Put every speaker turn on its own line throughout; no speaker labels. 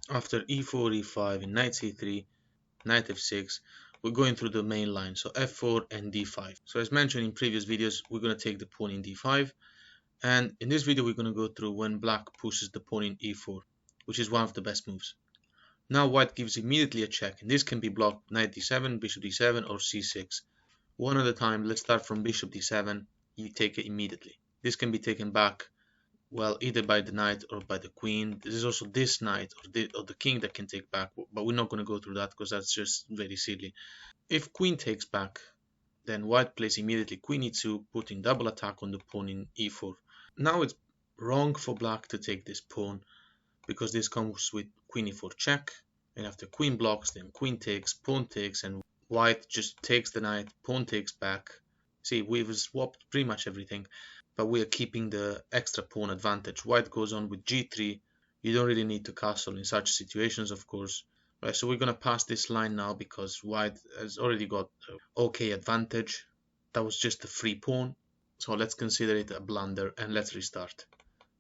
After e4, e5, and knight c3, knight f6, we're going through the main line, so f4 and d5. So as mentioned in previous videos, we're going to take the pawn in d5, and in this video we're going to go through when black pushes the pawn in e4, which is one of the best moves. Now white gives immediately a check, and this can be blocked knight d7, bishop d7, or c6. One at a time. Let's start from bishop d7. You take it immediately. This can be taken back, well, either by the knight or by the queen. There is also this knight or the king that can take back, but we're not going to go through that because that's just very silly. If queen takes back, then white plays immediately queen e2, putting double attack on the pawn in e4. Now it's wrong for black to take this pawn, because this comes with queen e4 check, and after queen blocks, then queen takes, pawn takes, and white just takes the knight, pawn takes back. See, we've swapped pretty much everything, but we are keeping the extra pawn advantage. White goes on with g3. You don't really need to castle in such situations, of course. Right, so we're going to pass this line now because white has already got okay advantage. That was just a free pawn, so let's consider it a blunder and let's restart.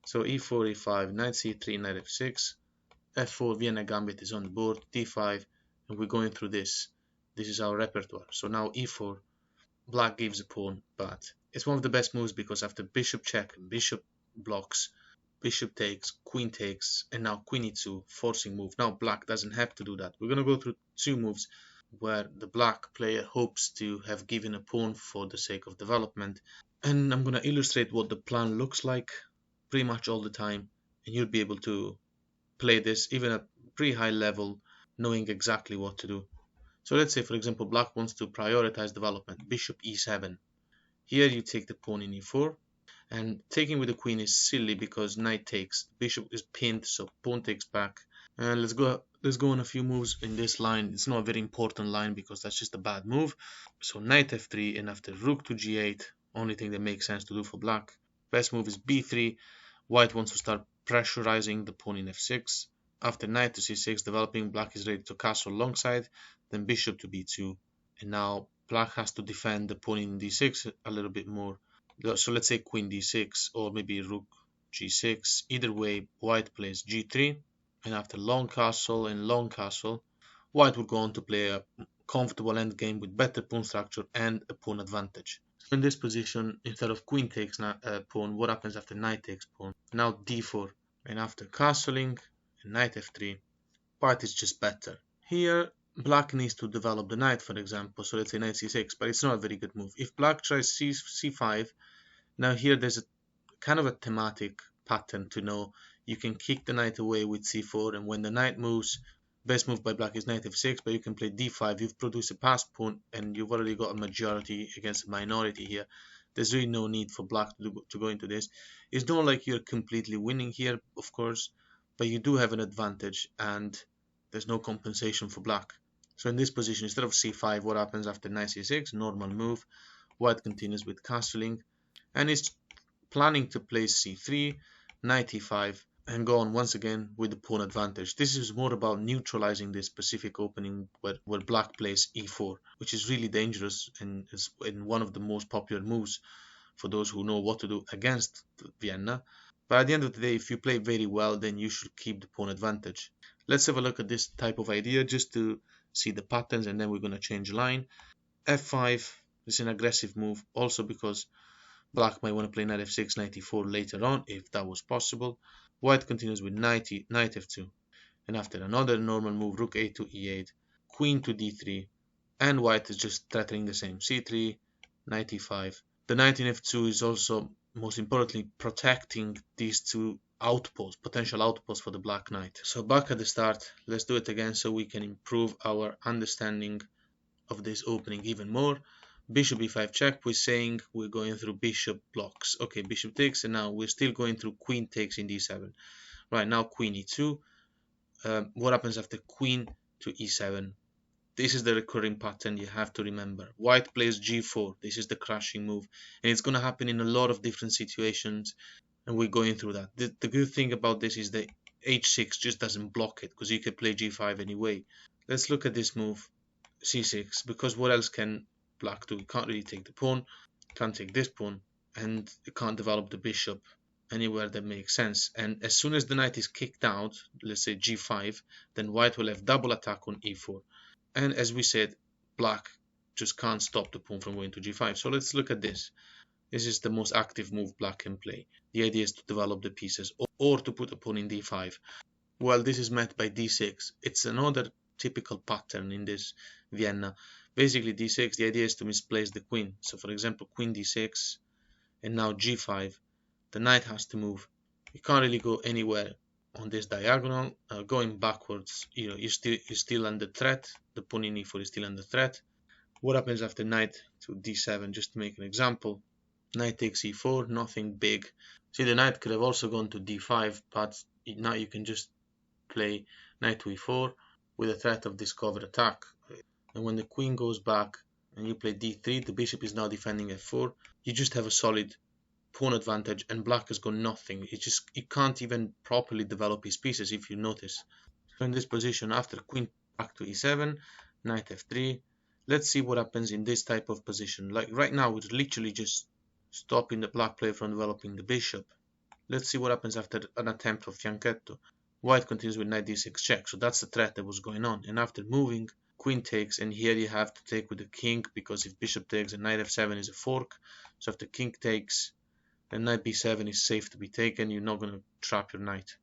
So e4, e5, knight c3, knight f6, f4, Vienna Gambit is on the board, d5, and we're going through this. This is our repertoire. So now e4, black gives a pawn, but it's one of the best moves because after bishop check, bishop blocks, bishop takes, queen takes, and now queen e2, forcing move. Now black doesn't have to do that. We're going to go through two moves where the black player hopes to have given a pawn for the sake of development, and I'm going to illustrate what the plan looks like pretty much all the time, and you'll be able to play this even at pretty high level, knowing exactly what to do. So let's say, for example, black wants to prioritize development, bishop e7. Here you take the pawn in e4, and taking with the queen is silly because knight takes, bishop is pinned, so pawn takes back. And let's go on a few moves in this line. It's not a very important line because that's just a bad move. So knight f3, and after rook to g8, only thing that makes sense to do for black. Best move is b3. White wants to start pressurizing the pawn in f6. After knight to c6 developing, black is ready to castle alongside, then bishop to b2, and now black has to defend the pawn in d6 a little bit more. So let's say queen d6 or maybe rook g6. Either way, white plays g3, and after long castle and long castle, white will go on to play a comfortable endgame with better pawn structure and a pawn advantage. In this position, instead of queen takes pawn, what happens after knight takes pawn? Now d4, and after castling and knight f3, white is just better. Here black needs to develop the knight, for example, so let's say knight c6, but it's not a very good move. If black tries c5, now here there's a kind of a thematic pattern to know. You can kick the knight away with c4, and when the knight moves, best move by black is knight f6, but you can play d5. You've produced a passed pawn and you've already got a majority against a minority here. There's really no need for black to go into this. It's not like you're completely winning here, of course, but you do have an advantage and there's no compensation for black. So in this position, instead of c5, what happens after knight c6? Normal move. White continues with castling and is planning to play c3, knight e5, and go on once again with the pawn advantage. This is more about neutralizing this specific opening where black plays e4, which is really dangerous and is one of the most popular moves for those who know what to do against Vienna. But at the end of the day, if you play very well, then you should keep the pawn advantage. Let's have a look at this type of idea just to see the patterns, and then we're going to change line. f5 is an aggressive move also because black might want to play knight f6, knight e4 later on if that was possible. White continues with knight f2, and after another normal move, rook a to e8, queen to d3, and white is just threatening the same, c3, knight e5. The knight in f2 is also, most importantly, protecting these two outposts, potential outposts for the black knight. So back at the start, let's do it again so we can improve our understanding of this opening even more. Bishop e5 check, we're saying we're going through bishop blocks. Okay, bishop takes, and now we're still going through queen takes in d7. Right, now queen e2. What happens after queen to e7? This is the recurring pattern you have to remember. White plays g4. This is the crashing move, and it's going to happen in a lot of different situations, and we're going through that. The good thing about this is that h6 just doesn't block it, because you can play g5 anyway. Let's look at this move, c6, because what else can black do? You can't really take the pawn, can't take this pawn, and you can't develop the bishop. anywhere that makes sense. And as soon as the knight is kicked out, let's say g5, then white will have double attack on e4. And as we said, black just can't stop the pawn from going to g5. So let's look at this. This is the most active move black can play. The idea is to develop the pieces or to put a pawn in d5. Well, this is met by d6. It's another typical pattern in this Vienna. Basically d6, the idea is to misplace the queen. So for example, queen d6 and now g5. The knight has to move. You can't really go anywhere on this diagonal. Going backwards, you're still under threat. The pawn in e4 is still under threat. What happens after knight to d7? Just to make an example, knight takes e4, nothing big. See, the knight could have also gone to d5, but now you can just play knight to e4 with a threat of discovered attack. And when the queen goes back and you play d3, the bishop is now defending f4. You just have a solid pawn advantage, and black has got nothing. It can't even properly develop his pieces, if you notice. So in this position, after queen back to e7, knight f3, let's see what happens in this type of position. Like right now, we're literally just stopping the black player from developing the bishop. Let's see what happens after an attempt of fianchetto. White continues with knight d6 check, so that's the threat that was going on. And after moving, queen takes, and here you have to take with the king, because if bishop takes, and knight f7 is a fork. So if the king takes, then knight b7 is safe to be taken. You're not going to trap your knight.